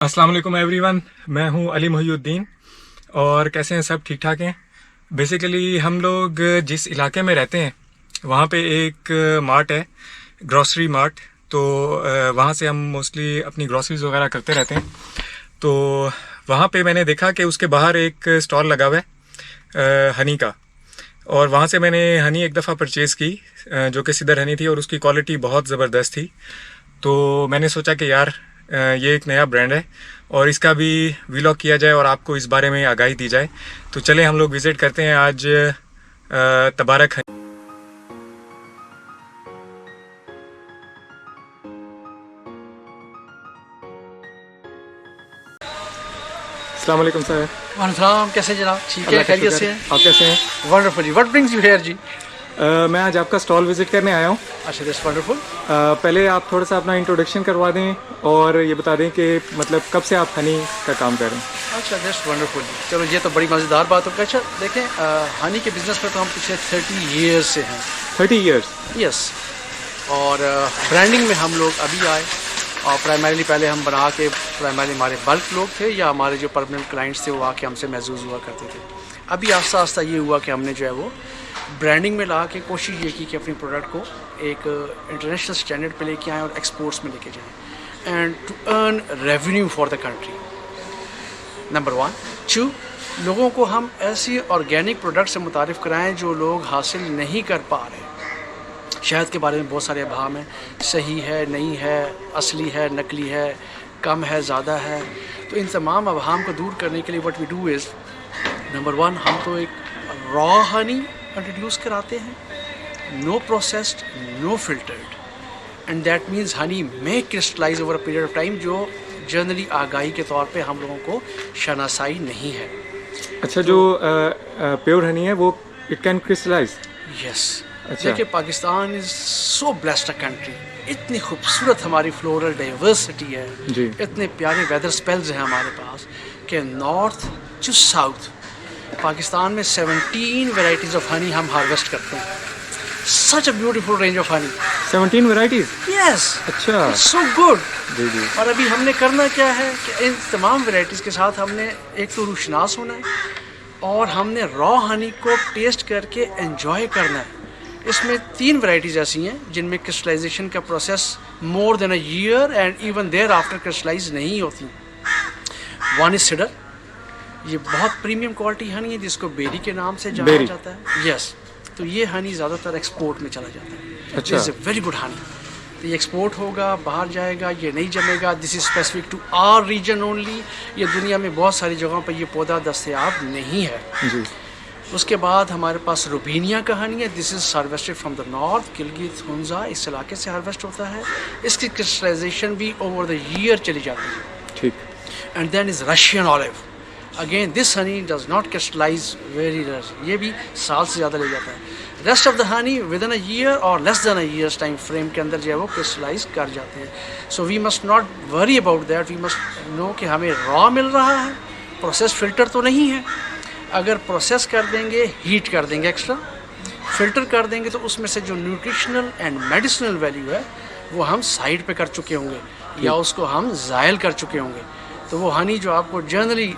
السلام علیکم every one, میں ہوں علی محی الدین. اور کیسے ہیں سب؟ ٹھیک ٹھاک ہیں. بیسیکلی ہم لوگ جس علاقے میں رہتے ہیں وہاں پہ ایک مارٹ ہے، گروسری مارٹ. تو وہاں سے ہم موسٹلی اپنی گروسریز وغیرہ کرتے رہتے ہیں. تو وہاں پہ میں نے دیکھا کہ اس کے باہر ایک اسٹال لگا ہوا ہے ہنی کا. اور وہاں سے میں نے ہنی ایک دفعہ پرچیز کی جو کہ سدر ہنی تھی، اور اس کی کوالٹی بہت زبردست تھی. تو میں نے سوچا کہ یار یہ ایک نیا برانڈ ہے اور اس کا بھی ویلاگ کیا جائے اور آپ کو اس بارے میں آگاہی دی جائے. تو چلیں ہم لوگ وزٹ کرتے ہیں آج تبارک ہنی. السلام علیکم سر. وعلیکم السلام. کیسے جناب؟ ٹھیک ہے، خیریت سے ہیں؟ آپ کیسے ہیں؟ ونڈرفل جی. وٹ برنگز یو ہیئر جی؟ میں آج آپ کا اسٹال وزٹ کرنے آیا ہوں. اچھا، دیٹس ونڈرفل. پہلے آپ تھوڑا سا اپنا انٹروڈکشن کروا دیں اور یہ بتا دیں کہ مطلب کب سے آپ ہنی کا کام کر رہے ہیں. اچھا، دیٹس ونڈرفل جی. چلو یہ تو بڑی مزیدار بات ہوگی. اچھا دیکھیں، ہنی کے بزنس میں تو ہم پچھلے 30 ایئرس سے ہیں. 30 ایئرس؟ یس. اور برانڈنگ میں ہم لوگ ابھی آئے، اور پرائمریلی پہلے ہم بنا کے پرائمریلی ہمارے بلک لوگ تھے یا ہمارے جو پرماننٹ کلائنٹس تھے وہ آ کے ہم سے محظوظ ہوا کرتے تھے. ابھی آہستہ آہستہ یہ ہوا کہ ہم نے جو ہے وہ برانڈنگ میں لا کے کوشش یہ کی کہ اپنی پروڈکٹ کو ایک انٹرنیشنل اسٹینڈرڈ پہ لے کے آئیں اور ایکسپورٹس میں لے کے جائیں، and to earn revenue for the country. Number 1. 2. لوگوں کو ہم ایسی آرگینک پروڈکٹ سے متعارف کرائیں جو لوگ حاصل نہیں کر پا رہے. شہد کے بارے میں بہت سارے ابہام ہیں، صحیح ہے، نہیں ہے، اصلی ہے، نقلی ہے، کم ہے، زیادہ ہے. تو ان تمام ابہام کو دور کرنے کے لیے what we do is, number 1 ہم تو ایک را ہنی انٹروڈیوس کراتے ہیں، no processed, no filtered, and that means honey میں crystallize over a period of time, جو جنرلی آگاہی کے طور پہ ہم لوگوں کو شناسائی نہیں ہے. اچھا، جو پیور ہنی ہے وہ اٹ کین کرسٹلائز؟ یس. دیکھیے، Pakistan is so blessed a country. اتنی خوبصورت ہماری فلورل ڈائیورسٹی ہے جی. اتنے پیارے ویدر سپیلز ہیں ہمارے پاس کہ نارتھ ٹو ساؤتھ پاکستان میں 17 ویرائٹیز آف ہنی ہم ہارویسٹ کرتے ہیں. Such a beautiful range of honey. 17 varieties? Yes. اچھا، سو گڈ. جی جی. اور ابھی ہم نے کرنا کیا ہے کہ ان تمام ویرائٹیز کے ساتھ ہم نے ایک تو روشناس ہونا ہے اور ہم نے را ہنی کو ٹیسٹ کر کے انجوائے کرنا ہے. اس میں 3 ویرائٹیز ایسی ہیں جن میں کرسٹلائزیشن کا process more than a year and even thereafter crystallize نہیں ہوتی. 1 از سیڈر. یہ بہت پریمیم کوالٹی ہنی ہے جس کو بیری کے نام سے جانا جاتا ہے. یس. تو یہ ہنی زیادہ تر ایکسپورٹ میں چلا جاتا ہے. اچھا. It's a very good honey. تو یہ ایکسپورٹ ہوگا، باہر جائے گا، یہ نہیں جمے گا. This is specific to our region only. یہ دنیا میں بہت ساری جگہوں پہ یہ پودا دستیاب نہیں ہے. جی. اس کے بعد ہمارے پاس روبینیا کا ہنی ہے. This is harvested from the north, Gilgit Hunza اس علاقے سے ہارویسٹ ہوتا ہے. اس کی کرسٹلائزیشن بھی اوور دا ایئر چلی جاتی ہے. ٹھیک. And then is Russian olive. Again this honey does not crystallize very rare. یہ بھی سال سے زیادہ لے جاتا ہے. Rest of the honey within a year اور less than a years time frame کے اندر جو ہے وہ کرسٹلائز کر جاتے ہیں. So we must not worry about that. We must know کہ ہمیں را مل رہا ہے، پروسیس فلٹر تو نہیں ہے. اگر پروسیس کر دیں گے، ہیٹ کر دیں گے، ایکسٹرا فلٹر کر دیں گے، تو اس میں سے جو نیوٹریشنل اینڈ میڈیسنل ویلیو ہے وہ ہم سائڈ پہ کر چکے ہوں گے یا اس کو ہم زائل کر چکے ہوں گے. تو وہ ہنی جو آپ کو جنرلی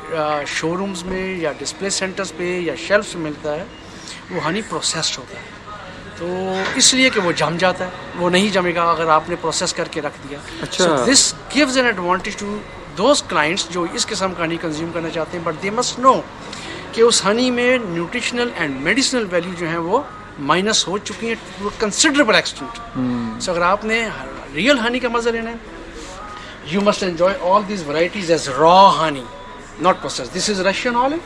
شو رومز میں یا ڈسپلے سینٹرز پہ یا شیلفس میں ملتا ہے وہ ہنی پروسیسڈ ہوتا ہے. تو اس لیے کہ وہ جم جاتا ہے. وہ نہیں جمے گا اگر آپ نے پروسیس کر کے رکھ دیا. So this gives an advantage to those clients جو اس قسم کا ہنی کنزیوم کرنا چاہتے ہیں. بٹ دے مسٹ نو کہ اس ہنی میں نیوٹریشنل اینڈ میڈیسنل ویلیو جو ہیں وہ مائنس ہو چکی ہیں ٹو کنسیڈریبل ایکسٹینٹ. سو اگر آپ نے ریئل ہنی کا مزہ لینا ہے، you must enjoy all these varieties as raw honey, not process. This is Russian olive.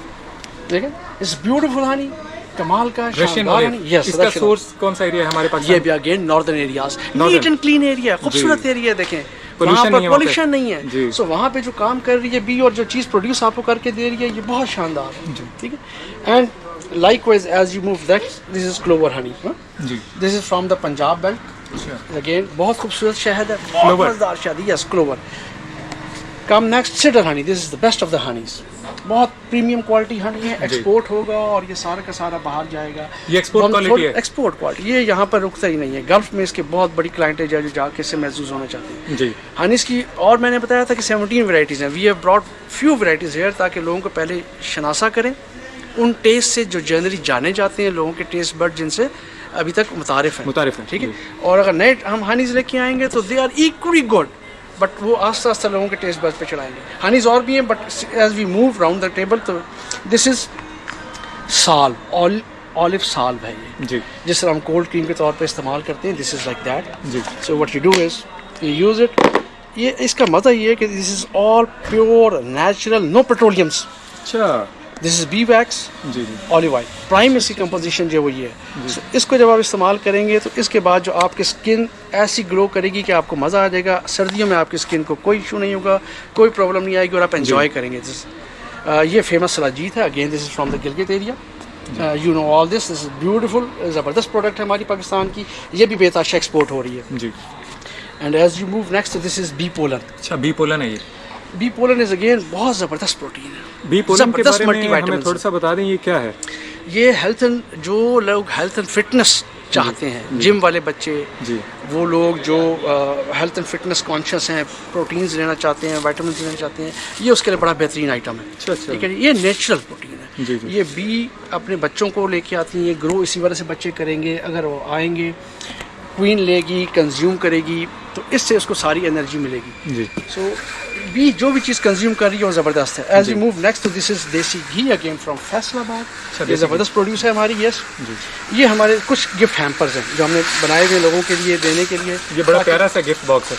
دیکھیں، اٹس بیوٹیفل ہنی، کمال کا شاندار ہنی. یس. اس کا سورس کون سا ایریا ہے ہمارے پاس؟ یہ بھی again northern areas, neat and clean area, خوبصورت ایریا. دیکھیں وہاں پر پولوشن نہیں ہے. سو وہاں پہ جو کام کر رہی ہے بی اور جو چیز پروڈیوس آپ کو کر کے دے رہی ہے یہ بہت شاندار ہے. ٹھیک ہے. And likewise as you move that this is clover honey. This is from the Punjab belt. Again بہت خوبصورت شہد ہے، بہت مزیدار شہد. Yes, clover. Come next cedar honey. This is the best of the honeys. بہت پریمیم کوالٹی ہنی ہے, export ہوگا اور یہ سارا کا سارا باہر جائے گا. یہ ایکسپورٹ کوالٹی ہے, ایکسپورٹ کوالٹی, یہ یہاں پر رکتا ہی نہیں ہے. گلف میں اس کے بہت بڑی کلائنٹیج ہے جو جا کے اس سے محظوظ ہونا چاہتے ہیں. جی ہنیز کی, اور میں نے بتایا تھا کہ 17 ورائٹیز ہیں. We have brought few varieties here تاکہ لوگوں کو پہلے شناسا کریں ان ٹیسٹ سے جو جنرلی جانے جاتے ہیں, لوگوں کے ٹیسٹ بڈ جن سے ابھی تک متعارف ہیں. ٹھیک ہے, اور اگر نئے ہم ہنیز لے کے آئیں گے تو they are equally good, but وہ آہستہ آہستہ لوگوں کے ٹیسٹ بڈ پہ چڑھائیں گے. ہنیز اور بھی ہیں but as we move round the table, تو دس از سال, آلو سالو ہے یہ, جی جس طرح ہم کولڈ کریم کے طور پہ استعمال کرتے ہیں. This is like that. جی so what you do is you use it. یہ اس کا مزہ یہ ہے کہ دس از آل پیور نیچرل, نو پیٹرولینس. اچھا, دس از بی ویکس, جی جی آلیو آئل. پرائم اس کی کمپوزیشن جو وہ یہ ہے. So, اس کو جب آپ استعمال کریں گے تو اس کے بعد جو آپ کی اسکن ایسی گلو کرے گی کہ آپ کو مزہ آ جائے گا. سردیوں میں آپ کی اسکن کو کوئی ایشو نہیں ہوگا, کوئی پرابلم نہیں آئے گی اور آپ انجوائے کریں گے. یہ فیمس سلاجیت ہے. Again this is from the Gilgit area. You know all this is beautiful, زبردست پروڈکٹ ہے ہماری پاکستان کی. یہ بھی بےتاشا ایکسپورٹ ہو رہی ہے. جی. And as you move next, this is B pollen. اچھا, بی پولن ہے یہ. بی پولن از اگین بہت زبردست پروٹین ہے. بی پولن کے بارے میں ہمیں تھوڑا سا بتا دیں یہ کیا ہے. یہ ہیلتھ اینڈ, جو لوگ ہیلتھ اینڈ فٹنس چاہتے ہیں, جم والے بچے, جی وہ لوگ جو ہیلتھ اینڈ فٹنس کانشیس ہیں, پروٹینز لینا چاہتے ہیں, وائٹامنس لینا چاہتے ہیں, یہ اس کے لیے بڑا بہترین آئٹم ہے. اچھا اچھا, ٹھیک ہے, یہ نیچرل پروٹین ہے. جی جی. یہ بی اپنے بچوں کو لے کے آتی ہیں, یہ گرو اسی وجہ سے بچے کریں گے. اگر وہ آئیں گے, کوئین لے گی, کنزیوم کرے گی, تو اس سے اس کو ساری انرجی ملے گی. جی. سو بی جو بھی چیز کنزیوم کر رہی ہے وہ زبردست ہے. ایز یو موو نیکسٹ تو دس از دیسی گھی اگین فرام فیصل آباد. یہ زبردست پروڈیوس ہے ہماری. یس, یہ ہمارے کچھ گفٹ ہیمپرز ہیں جو ہم نے بنائے ہوئے لوگوں کے لیے دینے کے لیے. یہ بڑا پیارا سا گفٹ باکس ہے.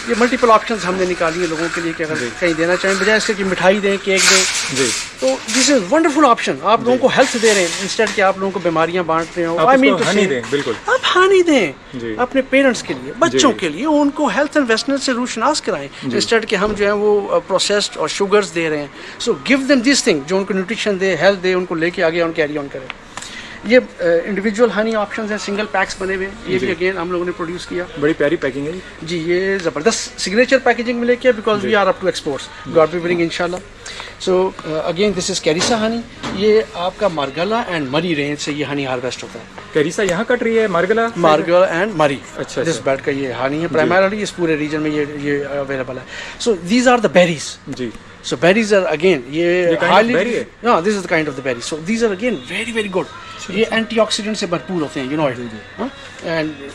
یہ ملٹیپل آپشنز ہم نے نکالی ہیں لوگوں کے لیے کہ اگر کہیں دینا چاہیں, بجائے اس کے کہ مٹھائی دیں, کیک دیں, جی, تو دس از ونڈرفل آپشن. آپ لوگوں کو ہیلتھ دے رہے ہیں انسٹیڈ کہ آپ لوگوں کو بیماریاں بانٹ رہے ہو. آئی مین ہنی دیں, بالکل آپ ہنی دیں جی اپنے پیرنٹس کے لیے, بچوں کے لیے, ان کو ہیلتھ اینڈ ویسٹنس سے روشناس کرائیں انسٹیڈ کہ ہم جو ہیں وہ پروسیسڈ اور شوگرز دے رہے ہیں. So give them this thing جو ان کو نیوٹریشن دے, ہیلتھ دے, ان کو لے کے آگے آن کیری آن کریں. یہ انڈیویجول ہنی آپشنز ہیں, سنگل پیکس بنے ہوئے, یہ بھی اگین ہم لوگوں نے پروڈیوس کیا. بڑی پیاری پیکنگ ہے جی. یہ زبردست سگنیچر پیکیجنگ میں لے کے, because we are up to exports, God be willing انشاء اللہ. So again this is کیریسا honey. یہ آپ کا مارگلا اینڈ مری رینج سے یہ ہنی ہارویسٹ ہوتا ہے. کیریسا یہاں کٹ رہی ہے, مارگلا اینڈ مری, اچھا دس بیٹ کا یہ ہنی ہے. پرائمرلی اس پورے ریجن میں یہ اویلیبل ہے. So these are the berries. جی. So berries are again, یہ highly, no, this is the kind of the berries. So these are again very very good. یہ اینٹی آکسیڈنٹ سے بھرپور ہوتے ہیں, you know it. And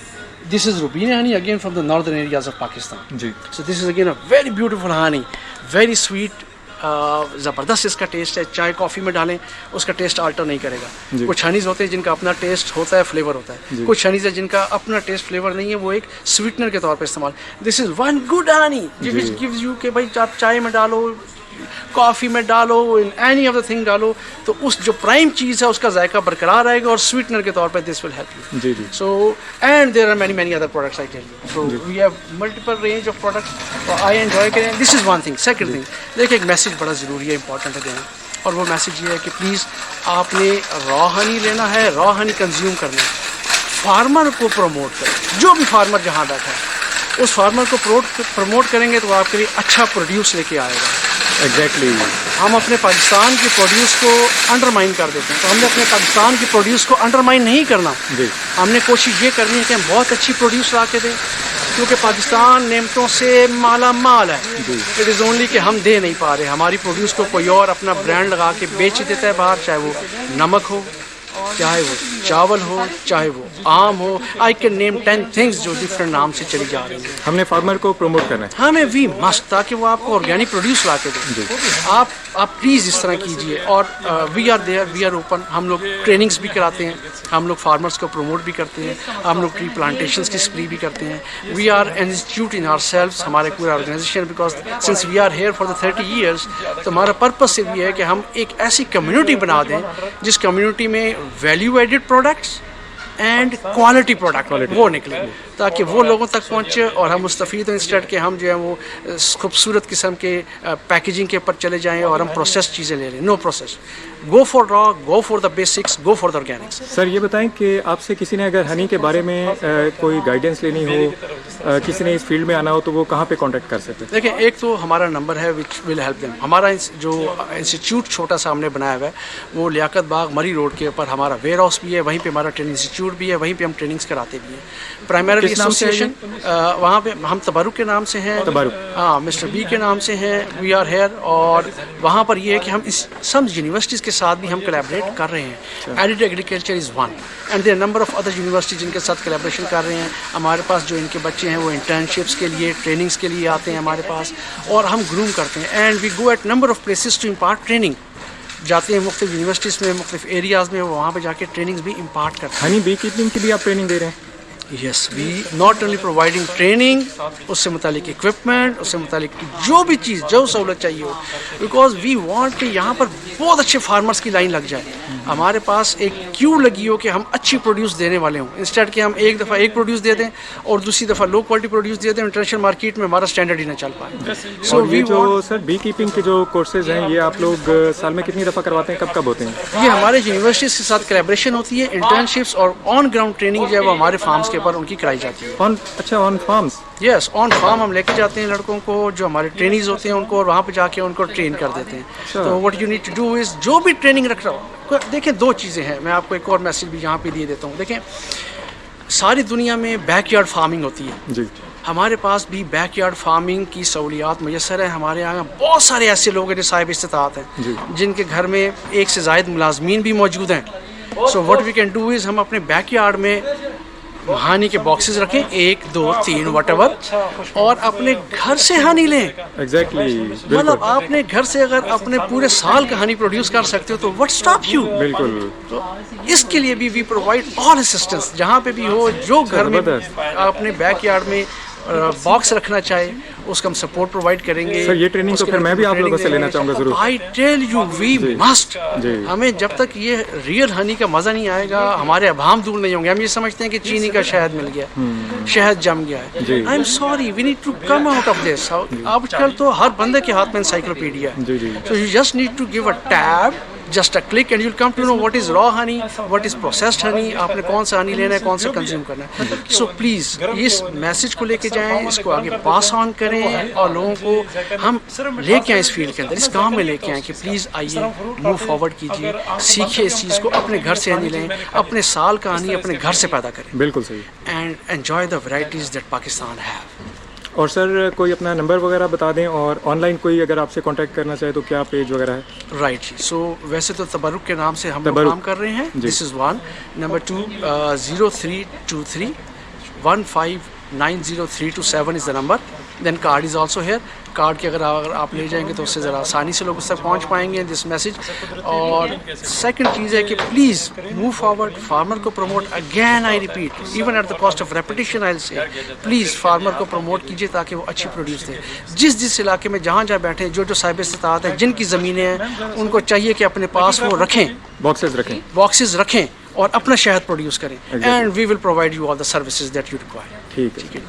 this is Rubina honey again from the northern areas of Pakistan. G. So this is again a very beautiful honey, very sweet. زبردست اس کا test ہے. چائے کافی میں ڈالیں اس کا ٹیسٹ آلٹر نہیں کرے گا. کچھ ہنیز ہوتے ہیں جن کا اپنا ٹیسٹ ہوتا ہے, فلیور ہوتا ہے. کچھ ہنیز ہے جن کا اپنا ٹیسٹ فلیور نہیں ہے, وہ ایک سویٹنر کے طور پہ استعمال. This is one good honey which gives you کہ بھائی آپ چائے میں ڈالو, کافی میں ڈالو, اینی آف دا تھنگ ڈالو, تو اس جو پرائم چیز ہے اس کا ذائقہ برقرار رہے گا اور سویٹنر کے طور پہ دس ول ہیلپ یو. جی جی. So and there are many many other products I tell you. So we have multiple range of products, I enjoy کریں. This is one thing. Second thing, دیکھیں ایک message بڑا ضروری ہے, important ہے دینا, اور وہ میسج یہ ہے کہ پلیز آپ نے را ہنی لینا ہے, را ہنی کنزیوم کرنا ہے, فارمر کو پروموٹ کریں. جو بھی فارمر جہاں بیٹھا ہے اس فارمر کو پروموٹ کریں گے تو وہ آپ کے لیے اچھا پروڈیوس لے کے آئے گا. ایگزیکٹلی. ہم اپنے پاکستان کی پروڈیوس کو انڈرمائن کر دیتے ہیں, تو ہم نے اپنے پاکستان کی پروڈیوس کو انڈرمائن نہیں کرنا. جی. ہم نے کوشش یہ کرنی ہے کہ ہم بہت اچھی پروڈیوس لا کے دیں, کیونکہ پاکستان نعمتوں سے مالا مال ہے. اٹ از اونلی کہ ہم دے نہیں پا رہے. ہماری پروڈیوس کو کوئی اور اپنا برانڈ لگا کے بیچ دیتا ہے باہر, چاہے وہ نمک ہو, چاہے وہ چاول ہو, چاہے وہ آم ہو. آئی کین نیم 10 تھنگس جو ڈفرینٹ نام سے چلی جا رہی ہیں. ہم نے فارمر کو پروموٹ کرنا ہے. ہمیں وی مسٹ, تاکہ وہ آپ کو آرگینک پروڈیوس لا کے دیں. آپ پلیز اس طرح کیجیے. اور we are there, we are open. ہم لوگ ٹریننگس بھی کراتے ہیں, ہم لوگ فارمرس کو پروموٹ بھی کرتے ہیں, ہم لوگ ٹری پلانٹیشنس کی سپری بھی کرتے ہیں. We are institute in ourselves, ہمارے پورا organization, because since we are here for the 30 years, تو ہمارا پرپز صرف یہ ہے کہ ہم ایک ایسی کمیونٹی بنا دیں جس کمیونٹی میں value added products and quality product وہ نکلیں. تاکہ وہ لوگوں تک پہنچے اور ہم مستفید ہوں, انسٹیڈ کہ ہم جو ہے وہ خوبصورت قسم کے پیکیجنگ کے اوپر چلے جائیں اور ہم پروسیس چیزیں لے لیں. نو process, go for raw, go for the basics, go for the organics. Sir یہ بتائیں کہ آپ سے کسی نے اگر ہنی کے بارے میں کوئی گائیڈنس لینی ہو, کسی نے اس فیلڈ میں آنا ہو, تو وہ کہاں پہ کانٹیکٹ کر سکتے ہیں؟ دیکھیں, ایک تو ہمارا نمبر ہے وچ ول ہیلپ دیم. ہمارا جو انسٹیٹیوٹ چھوٹا سا ہم نے بنایا ہوا ہے وہ لیاقت باغ مری روڈ کے اوپر ہمارا ویئر ہاؤس بھی ہے, وہیں پہ ہمارا ٹریننگ انسٹیٹیوٹ بھی ہے, وہیں پہ ہم ٹریننگس کراتے بھی ہیں. پرائمریلی ایسوسیشن وہاں پہ ہم تبرک کے نام سے ہیں, ہاں مسٹر بی کے نام سے ہیں, وی آر ہیئر. اور وہاں پر یہ ہے کہ ہم سم یونیورسٹیز کے ساتھ بھی ہم کولیبریٹ کر رہے ہیں. Added agriculture is one and there number of other universities جن کے ساتھ کولیبریشن کر رہے ہیں. ہمارے پاس جو ان کے بچے ہیں وہ انٹرنشپس کے لیے, ٹریننگس کے لیے آتے ہیں ہمارے پاس, اور ہم گروم کرتے ہیں. And we go at number of places to impart training. جاتے ہیں مختلف یونیورسٹیز میں, مختلف ایریاز میں, وہاں پہ جا کے ٹریننگز بھی امپارٹ کرتے ہیں. ہنی بی کیپنگ کی بھی آپ ٹریننگ دے رہے ہیں؟ یس, وی ناٹ اونلی پرووائڈنگ ٹریننگ, اس سے متعلق اکوپمنٹ, اس سے متعلق جو بھی چیز جو سہولت چاہیے ہو, بیکاز وی وانٹ کہ یہاں پر بہت اچھے فارمرس کی لائن لگ جائے. ہمارے پاس ایک کیو لگی ہو کہ ہم اچھی پروڈیوس دینے والے ہوں, انسٹیڈ کہ ہم ایک دفعہ ایک پروڈیوس دے دیں اور دوسری دفعہ لو کوالٹی پروڈیوس دے دیں, انٹرنیشنل مارکیٹ میں ہمارا اسٹینڈرڈ ہی نہ چل پائے. سو یہ جو سر بی کیپنگ کے جو کورسز ہیں یہ آپ لوگ سال میں کتنی دفعہ کرواتے ہیں, کب کب ہوتے ہیں؟ یہ ہمارے یونیورسٹیز کے ساتھ کولیبریشن ہوتی ہے. انٹرنشپس اور آن گراؤنڈ ٹریننگ جو ہے وہ ہمارے فارمس کے اوپر ان کی کرائی جاتی ہے. اچھا, آن فارمس؟ یس, آن فارم ہم لے کے جاتے ہیں لڑکوں کو جو ہمارے ٹرینیز ہوتے ہیں ان کو, اور وہاں پہ جا کے ان کو ٹرین کر دیتے ہیں. تو what you need to do is, جو بھی ٹریننگ رکھ رہا ہو, دیکھیں دو چیزیں ہیں, میں آپ کو ایک اور میسج بھی یہاں پہ دے دیتا ہوں. دیکھیں ساری دنیا میں بیک یارڈ فارمنگ ہوتی ہے جی, ہمارے پاس بھی بیک یارڈ فارمنگ کی سہولیات میسر ہے. ہمارے یہاں بہت سارے ایسے لوگ ہیں جو صاحب استطاعت ہیں جن کے گھر میں ایک سے زائد ملازمین بھی موجود ہیں. So what we can do is, ہم اپنے بیک یارڈ میں ہانی کے باکسز رکھیں, 1 2 3 واٹ ایور, اور اپنے گھر سے ہانی لیں. ایگزیکٹلی, مطلب آپ نے گھر سے اگر اپنے پورے سال کا ہانی پروڈیوس کر سکتے ہو تو وٹ اسٹاپ یو. بالکل. تو اس کے لیے بھی وی پرووائڈ آل اسسٹنس, جہاں پہ بھی ہو, جو گھر میں اپنے بیک یارڈ میں باکس رکھنا چاہے اس کا ہم سپورٹ پرووائڈ کریں گے. سر یہ ٹریننگ تو پھر میں بھی آپ لوگوں سے لینا چاہوں گا ضرور. I tell you we must. ہمیں جب تک یہ ریئل ہنی کا مزہ نہیں آئے گا ہمارے ابہام دور نہیں ہوں گے. ہم یہ سمجھتے ہیں کہ چینی کا شہد مل گیا, شہد جم گیا ہے. I am sorry, we need to come out of this. آج کل تو ہر بندے کے ہاتھ میں انسائکلوپیڈیا ہے. So you just need to give a tab, just a click and you will come to know what is raw honey, what is processed honey, آپ نے کون سا ہنی لینا ہے, کون سا کنزیوم کرنا ہے. سو پلیز اس میسج کو لے کے جائیں, اس کو آگے پاس آن کریں, اور لوگوں کو ہم لے کے آئیں اس فیلڈ کے اندر, اس کام میں لے کے آئیں کہ پلیز آئیے موو فارورڈ کیجیے, سیکھیں اس چیز کو, اپنے گھر سے ہنی لیں, اپنے سال کا ہنی اپنے گھر سے پیدا کریں. بالکل صحیح. And enjoy the varieties that Pakistan have. اور سر کوئی اپنا نمبر وغیرہ بتا دیں, اور آن لائن کوئی اگر آپ سے کانٹیکٹ کرنا چاہے تو کیا پیج وغیرہ ہے؟ رائٹ جی. سو ویسے تو تبرک کے نام سے ہم لوگ کام کر رہے ہیں. This is 1. Number 2 0323 159032 is the number. Then card is also here. Card کے اگر آپ لے جائیں گے تو اس سے ذرا آسانی سے لوگ اس تک پہنچ پائیں گے دس میسج. اور سیکنڈ چیز ہے کہ پلیز موو فارورڈ, فارمر کو promote, again I repeat, even at the cost of repetition I will say, please farmer کو پروموٹ کیجیے تاکہ وہ اچھی پروڈیوس دے. جس علاقے میں جہاں بیٹھے, جو صاحب استطاعت ہیں, جن کی زمینیں ہیں, ان کو چاہیے کہ اپنے پاس وہ رکھیں, باکسز رکھیں اور اپنا شہد پروڈیوس کریں. And we will provide you all the services that you require. ٹھیک ہے.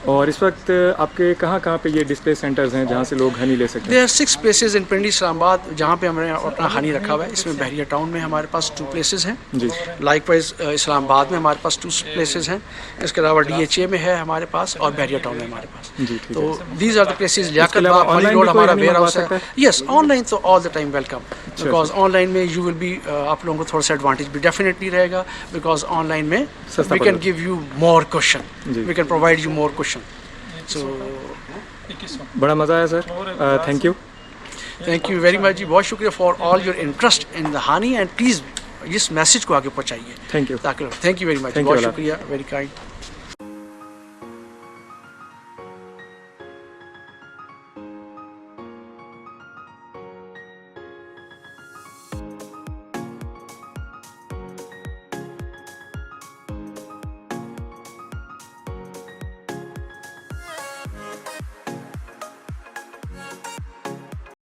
اور اس وقت آپ کے کہاں پہ یہ ڈسپلے سینٹرز ہیں جہاں سے لوگ ہنی لے سکتے ہیں؟ دیر آر 6 places ان پنڈی اسلام آباد جہاں پہ ہم نے اپنا ہنی رکھا ہوا ہے. اس میں بحریہ ٹاؤن میں ہمارے پاس 2 places ہیں جی. لائک وائز اسلام آباد میں ہمارے پاس 2 places ہیں. اس کے علاوہ DHA میں ہے ہمارے پاس, اور بحریہ ٹاؤن میں ہمارے پاس. تو these are the places. Liaquat Bagh Murree road ہمارا ویئر ہاؤس ہے. یس, آن لائن تو all the time welcome, because online میں یو ول بی, آپ لوگوں کو تھوڑا سا ایڈوانٹیج بھی ڈیفینیٹلی رہے گا, بیکاز آن لائن میں we can give you more question, we can provide you more question. So بڑا مزہ آیا sir. Thank you very much جی, بہت شکریہ for all your interest in the honey, and please اس message کو آگے پہنچائیے. Thank you. Thank you very much, بہت شکریہ, ویری کائنڈ.